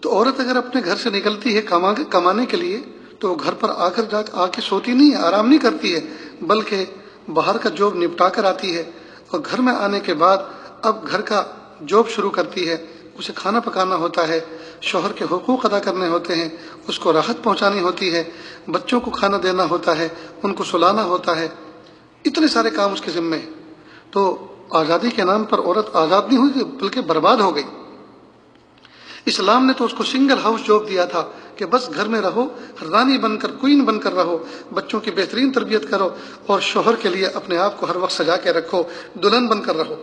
Speaker 1: تو عورت اگر اپنے گھر سے نکلتی ہے کمانے کے لیے تو وہ گھر پر آ کے سوتی نہیں ہے، آرام نہیں کرتی ہے، بلکہ باہر کا جاب نپٹا کر آتی ہے، اور گھر میں آنے کے بعد اب گھر کا جاب شروع کرتی ہے، اسے کھانا پکانا ہوتا ہے، شوہر کے حقوق ادا کرنے ہوتے ہیں، اس کو راحت پہنچانی ہوتی ہے، بچوں کو کھانا دینا ہوتا ہے، ان کو سلانا ہوتا ہے، اتنے سارے کام اس کے ذمے ہیں۔ تو آزادی کے نام پر عورت آزاد نہیں ہوئی بلکہ برباد ہو گئی۔ اسلام نے تو اس کو سنگل ہاؤس جاب دیا تھا کہ بس گھر میں رہو، رانی بن کر، کوئین بن کر رہو، بچوں کی بہترین تربیت کرو اور شوہر کے لیے اپنے آپ کو ہر وقت سجا کے رکھو، دلہن بن کر رہو۔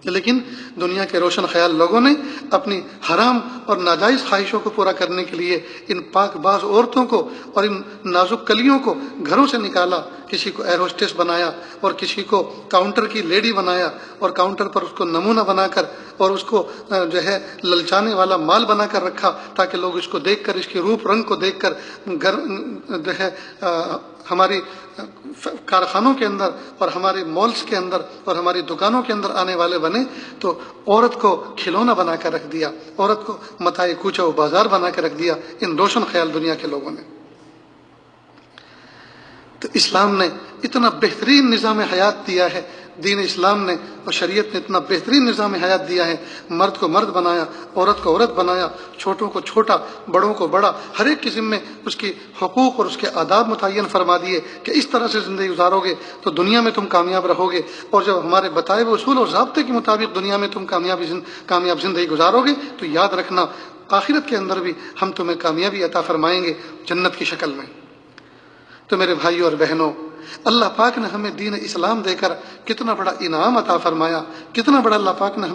Speaker 1: لیکن دنیا کے روشن خیال لوگوں نے اپنی حرام اور ناجائز خواہشوں کو پورا کرنے کے لیے ان پاک باز عورتوں کو اور ان نازک کلیوں کو گھروں سے نکالا، کسی کو ایئر ہوسٹس بنایا اور کسی کو کاؤنٹر کی لیڈی بنایا اور کاؤنٹر پر اس کو نمونہ بنا کر اور اس کو جو ہے للچانے والا مال بنا کر رکھا، تاکہ لوگ اس کو دیکھ کر، اس کے روپ رنگ کو دیکھ کر گھر جو ہے ہماری کارخانوں کے اندر اور ہمارے مالز کے اندر اور ہماری دکانوں کے اندر آنے والے بنے۔ تو عورت کو کھلونا بنا کر رکھ دیا، عورت کو متاع کوچہ و بازار بنا کر رکھ دیا ان روشن خیال دنیا کے لوگوں نے۔ تو اسلام نے اتنا بہترین نظام حیات دیا ہے دین اسلام نے اور شریعت نے اتنا بہترین نظام حیات دیا ہے، مرد کو مرد بنایا، عورت کو عورت بنایا، چھوٹوں کو چھوٹا، بڑوں کو بڑا، ہر ایک قسم میں اس کی حقوق اور اس کے آداب متعین فرما دیے کہ اس طرح سے زندگی گزارو گے تو دنیا میں تم کامیاب رہو گے، اور جب ہمارے بتائے ہوئے اصول اور ضابطے کے مطابق دنیا میں تم کامیاب زندگی گزارو گے تو یاد رکھنا آخرت کے اندر بھی ہم تمہیں کامیابی عطا فرمائیں گے جنت کی شکل میں۔ تو میرے بھائیوں اور بہنوں، اللہ پاک نے ہمیں دین اسلام دے کر کتنا بڑا انعام عطا فرمایا، کتنا بڑا اللہ پاک نے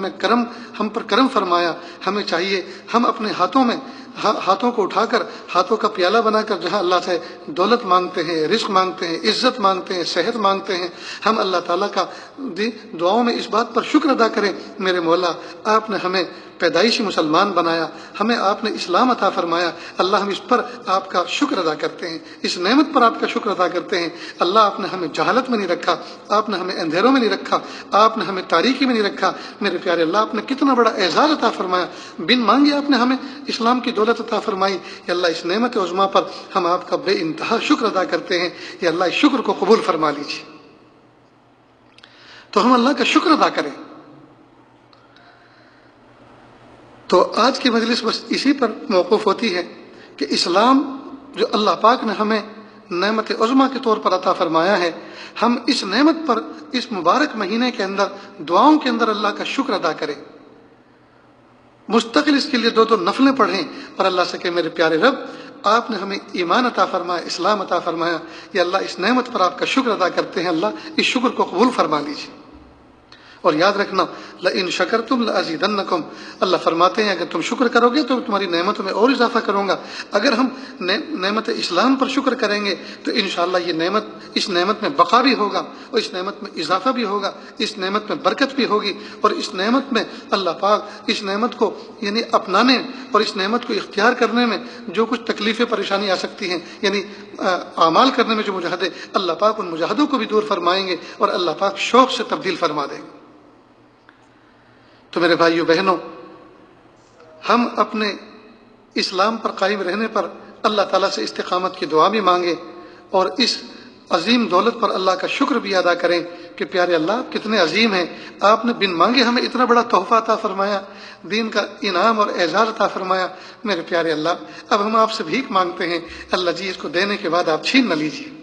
Speaker 1: ہم پر کرم فرمایا۔ ہمیں چاہیے ہم اپنے ہاتھوں کو اٹھا کر، ہاتھوں کا پیالہ بنا کر جہاں اللہ سے دولت مانگتے ہیں، رزق مانگتے ہیں، عزت مانگتے ہیں، صحت مانگتے ہیں، ہم اللہ تعالیٰ کا دعاؤں میں اس بات پر شکر ادا کریں، میرے مولا آپ نے ہمیں پیدائشی مسلمان بنایا، ہمیں آپ نے اسلام عطا فرمایا، اللہ ہم اس پر آپ کا شکر ادا کرتے ہیں، اس نعمت پر آپ کا شکر ادا کرتے ہیں۔ اللہ آپ نے ہمیں جہالت میں نہیں رکھا، آپ نے ہمیں اندھیروں میں نہیں رکھا، آپ نے ہمیں تاریکی میں نہیں رکھا، میرے پیارے اللہ آپ نے کتنا بڑا اعزاز عطا فرمایا، بن مانگے آپ نے ہمیں اسلام کی دولت عطا فرمائی۔ یا اللہ اس نعمت عظمیٰ پر ہم آپ کا بے انتہا شکر ادا کرتے ہیں، یا اللہ اس شکر کو قبول فرما لیجیے۔ تو ہم اللہ کا شکر ادا کریں۔ تو آج کی مجلس بس اسی پر موقوف ہوتی ہے کہ اسلام جو اللہ پاک نے ہمیں نعمت عظمیٰ کے طور پر عطا فرمایا ہے، ہم اس نعمت پر اس مبارک مہینے کے اندر دعاؤں کے اندر اللہ کا شکر ادا کریں، مستقل اس کے لیے 2 نفلیں پڑھیں اور اللہ سے کہ میرے پیارے رب آپ نے ہمیں ایمان عطا فرمایا، اسلام عطا فرمایا، یا اللہ اس نعمت پر آپ کا شکر ادا کرتے ہیں، اللہ اس شکر کو قبول فرما لیجیے۔ اور یاد رکھنا لئن شکرتم لازیدنکم، اللہ فرماتے ہیں اگر تم شکر کرو گے تو تمہاری نعمتوں میں اور اضافہ کروں گا۔ اگر ہم نعمت اسلام پر شکر کریں گے تو انشاءاللہ اس نعمت میں بقا بھی ہوگا، اور اس نعمت میں اضافہ بھی ہوگا، اس نعمت میں برکت بھی ہوگی، اور اس نعمت میں اللہ پاک اس نعمت کو یعنی اپنانے اور اس نعمت کو اختیار کرنے میں جو کچھ تکلیفیں پریشانی آ سکتی ہیں، یعنی اعمال کرنے میں جو مجاہدے، اللہ پاک ان مجاہدوں کو بھی دور فرمائیں گے اور اللہ پاک شوق سے تبدیل فرما دیں گے۔ تو میرے بھائیو بہنوں، ہم اپنے اسلام پر قائم رہنے پر اللہ تعالیٰ سے استقامت کی دعا بھی مانگیں اور اس عظیم دولت پر اللہ کا شکر بھی ادا کریں کہ پیارے اللہ آپ کتنے عظیم ہیں، آپ نے بن مانگے ہمیں اتنا بڑا تحفہ عطا فرمایا، دین کا انعام اور اعزاز عطا فرمایا۔ میرے پیارے اللہ اب ہم آپ سے بھیک مانگتے ہیں، اللہ جی اس کو دینے کے بعد آپ چھین نہ لیجیے۔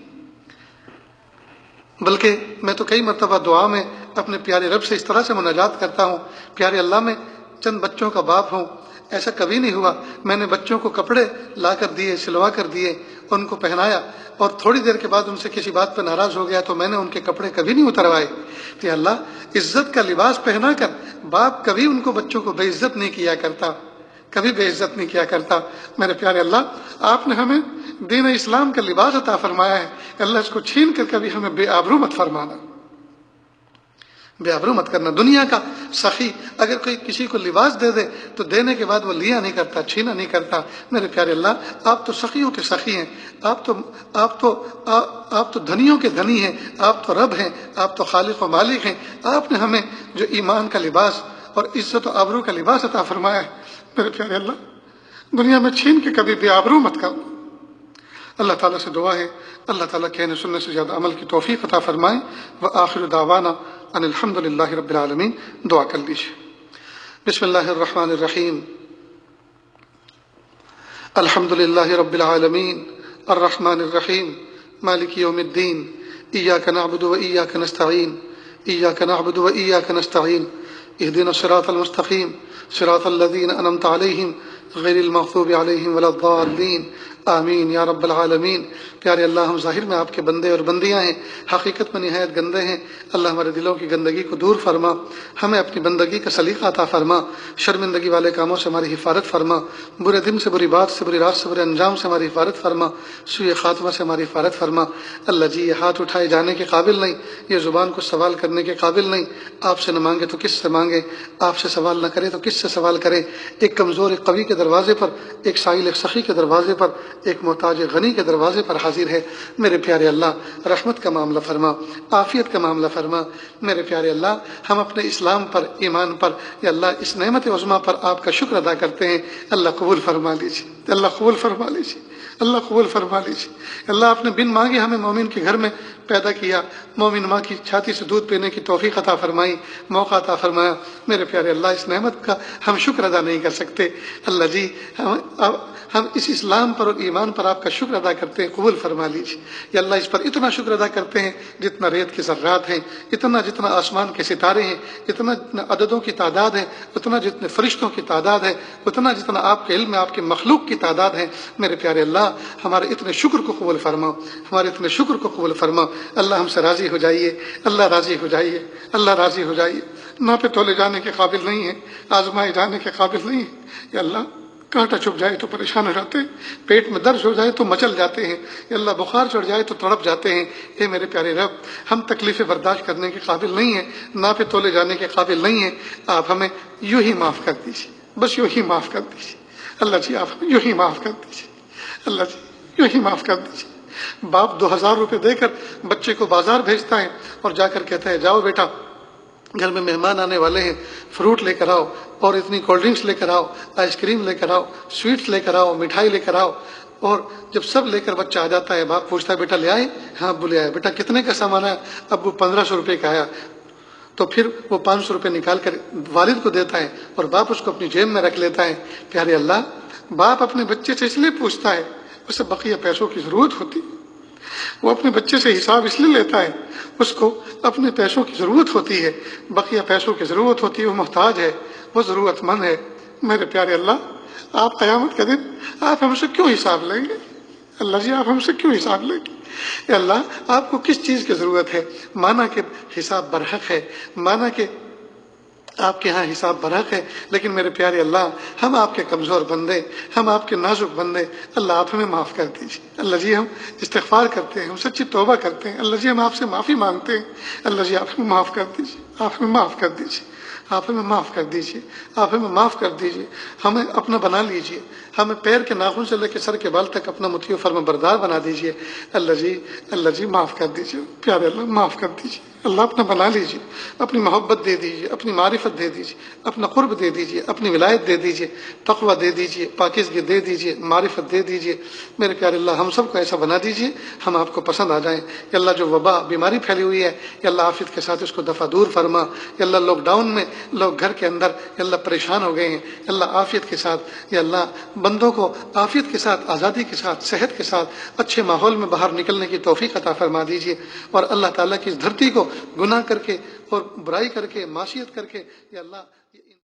Speaker 1: بلکہ میں تو کئی مرتبہ دعا میں اپنے پیارے رب سے اس طرح سے مناجات کرتا ہوں، پیارے اللہ میں چند بچوں کا باپ ہوں، ایسا کبھی نہیں ہوا میں نے بچوں کو کپڑے لا کر دیے، سلوا کر دیے، ان کو پہنایا اور تھوڑی دیر کے بعد ان سے کسی بات پہ ناراض ہو گیا تو میں نے ان کے کپڑے کبھی نہیں اتروائے۔ کہ اللہ عزت کا لباس پہنا کر باپ کبھی ان کو بچوں کو بے عزت نہیں کیا کرتا، کبھی بے عزت نہیں کیا کرتا۔ میرے پیارے اللہ آپ نے ہمیں دین اسلام کا لباس عطا فرمایا ہے، اللہ اس کو چھین کر کبھی ہمیں بے آبرو مت فرمانا، بے آبرو مت کرنا۔ دنیا کا سخی اگر کوئی کسی کو لباس دے دے تو دینے کے بعد وہ لیا نہیں کرتا، چھینا نہیں کرتا۔ میرے پیارے اللہ آپ تو سخیوں کے سخی ہیں، آپ تو دھنیوں کے دھنی ہیں، آپ تو رب ہیں، آپ تو خالق و مالک ہیں۔ آپ نے ہمیں جو ایمان کا لباس اور عزت و آبرو کا لباس عطا فرمایا ہے، میرے پیارے اللہ دنیا میں چھین کے کبھی بے آبرو مت کرو۔ اللہ تعالیٰ سے دعا ہے اللہ تعالیٰ کہنے سننے سے زیادہ عمل کی توفیق عطا فرمائیں۔ وآخر دعوانا ان الحمد للہ رب العالمین۔ دعا کر لیجیے۔ بسم اللہ الرحمن الرحیم۔ الحمد للہ رب العالمین الرحمن الرحیم مالک یوم الدین ایاک نعبد و ایاک نستعین ایاک نعبد و ایاک نستعین اهدنا الصراط المستقیم صراط الذین انعمت علیہم غیر المغضوب علیہم ولا الضالین آمین یا رب العالمین۔ پیارے اللہ ہم ظاہر میں آپ کے بندے اور بندیاں ہیں، حقیقت میں نہایت گندے ہیں، اللہ ہمارے دلوں کی گندگی کو دور فرما، ہمیں اپنی بندگی کا سلیقہ عطا فرما، شرمندگی والے کاموں سے ہماری حفاظت فرما، برے دن سے، بری بات سے، بری رات سے، برے انجام سے ہماری حفاظت فرما، سوء خاتمہ سے ہماری حفاظت فرما۔ اللہ جی یہ ہاتھ اٹھائے جانے کے قابل نہیں، یہ زبان کو سوال کرنے کے قابل نہیں، آپ سے نہ مانگے تو کس سے مانگے، آپ سے سوال نہ کرے تو کس سے سوال کرے۔ ایک کمزور ایک قوی کے دروازے پر، ایک سائل ایک سخی کے دروازے پر، ایک محتاج غنی کے دروازے پر حاضر ہے۔ میرے پیارے اللہ رحمت کا معاملہ فرما، عافیت کا معاملہ فرما۔ میرے پیارے اللہ ہم اپنے اسلام پر، ایمان پر، یا اللہ اس نعمت عظمیٰ پر آپ کا شکر ادا کرتے ہیں، اللہ قبول فرما لیجیے، اللہ قبول فرما لیجیے۔ اللہ قبول فرما لیجیے۔ اللہ آپ نے بن مانگے ہمیں مومن کے گھر میں پیدا کیا، مومن ماں کی چھاتی سے دودھ پینے کی توفیق عطا فرمائی، موقع عطا فرمایا۔ میرے پیارے اللہ، اس نعمت کا ہم شکر ادا نہیں کر سکتے۔ اللہ جی ہم اس اسلام پر اور ایمان پر آپ کا شکر ادا کرتے ہیں، قبول فرما لیجیے۔ یا اللہ اس پر اتنا شکر ادا کرتے ہیں جتنا ریت کے ذرات ہیں، جتنا آسمان کے ستارے ہیں، جتنا عددوں کی تعداد ہے، اتنا جتنے فرشتوں کی تعداد ہے، جتنا آپ کے علم میں آپ کے مخلوق کی تعداد ہے۔ میرے پیارے اللہ، ہمارے اتنے شکر کو قبول فرماؤ، ہمارے اتنے شکر کو قبول فرماؤ۔ اللہ ہم سے راضی ہو جائیے، اللہ راضی ہو جائیے، اللہ راضی ہو جائیے۔ ناپے تولے جانے کے قابل نہیں ہے، آزمائے جانے کے قابل نہیں ہے۔ یا اللہ کانٹا چھپ جائے تو پریشان ہو جاتے ہیں، پیٹ میں درد ہو جائے تو مچل جاتے ہیں، یا اللہ بخار چڑھ جائے تو تڑپ جاتے ہیں۔ اے میرے پیارے رب، ہم تکلیفیں برداشت کرنے کے قابل نہیں ہیں، ناپے تولے جانے کے قابل نہیں ہیں۔ آپ ہمیں یوں ہی معاف کر دیجیے، بس یوں ہی معاف کر دیجیے۔ اللہ جی آپ ہمیں یوں ہی معاف کر دیجیے، اللہ جی یوں ہی معاف کر دیجیے۔ باپ 2000 روپے دے کر بچے کو بازار بھیجتا ہے اور جا کر کہتا ہے جاؤ بیٹا، گھر میں مہمان آنے والے ہیں، فروٹ لے کر آؤ اور اتنی کولڈ ڈرنکس لے کر آؤ، آئس کریم لے کر آؤ، سویٹس لے کر آؤ، مٹھائی لے کر آؤ۔ اور جب سب لے کر بچہ آ جاتا ہے، باپ پوچھتا ہے بیٹا لے آئے؟ ہاں ابو لے آئے۔ بیٹا کتنے کا سامان آیا؟ ابو 1500 روپے کا آیا۔ تو پھر وہ 500 روپے نکال کر والد کو دیتا ہے اور باپ اس کو اپنی جیب میں رکھ لیتا ہے۔ پیارے اللہ، باپ اپنے بچے سے اس لیے پوچھتا ہے، اسے بقیہ پیسوں کی ضرورت ہوتی، وہ اپنے بچے سے حساب اس لیے لیتا ہے، اس کو اپنے پیسوں کی ضرورت ہوتی ہے، بقیہ پیسوں کی ضرورت ہوتی ہے، وہ محتاج ہے، وہ ضرورت مند ہے۔ میرے پیارے اللہ، آپ قیامت کے دن آپ ہم سے کیوں حساب لیں گے؟ اللہ جی آپ ہم سے کیوں حساب لیں گے؟ اے اللہ آپ کو کس چیز کی ضرورت ہے؟ مانا کہ حساب برحق ہے، مانا کہ آپ کے ہاں حساب برحق ہے، لیکن میرے پیارے اللہ ہم آپ کے کمزور بندے، ہم آپ کے نازک بندے، اللہ آپ ہمیں معاف کر دیجیے۔ اللہ جی ہم استغفار کرتے ہیں، ہم سچی توبہ کرتے ہیں، اللہ جی ہم آپ سے معافی مانگتے ہیں، اللہ جی آپ ہمیں معاف کر دیجیے، آپ ہمیں معاف کر دیجیے، آپ ہمیں معاف کر دیجیے، آپ ہمیں معاف کر دیجیے، ہمیں اپنا بنا لیجیے، ہمیں پیر کے ناخن سے لے کے سر کے بال تک اپنا مطیع و فرما بردار بنا دیجیے۔ اللہ جی معاف کر دیجیے، پیارے اللہ معاف کر دیجیے، اللہ اپنا بنا لیجیے، اپنی محبت دے دیجیے، اپنی معرفت دے دیجیے، اپنا قرب دے دیجیے، اپنی ولایت دے دیجیے، تقوی دے دیجیے، پاکیزگی دے دیجیے، معرفت دے دیجیے۔ میرے پیارے اللہ ہم سب کو ایسا بنا دیجیے ہم آپ کو پسند آ جائیں۔ یا اللہ جو وبا بیماری پھیلی ہوئی ہے، یا اللہ عافیت کے ساتھ اس کو دفع دور فرما۔ یا اللہ لاک ڈاؤن میں لوگ گھر کے اندر یا اللہ پریشان ہو گئے ہیں، یا اللہ عافیت کے ساتھ، یا اللہ بندوں کو عافیت کے ساتھ، آزادی کے ساتھ، صحت کے ساتھ اچھے ماحول میں باہر نکلنے کی توفیق عطا فرما دیجیے۔ اور اللہ تعالیٰ کی اس دھرتی کو گناہ کر کے اور برائی کر کے، معصیت کر کے، یا اللہ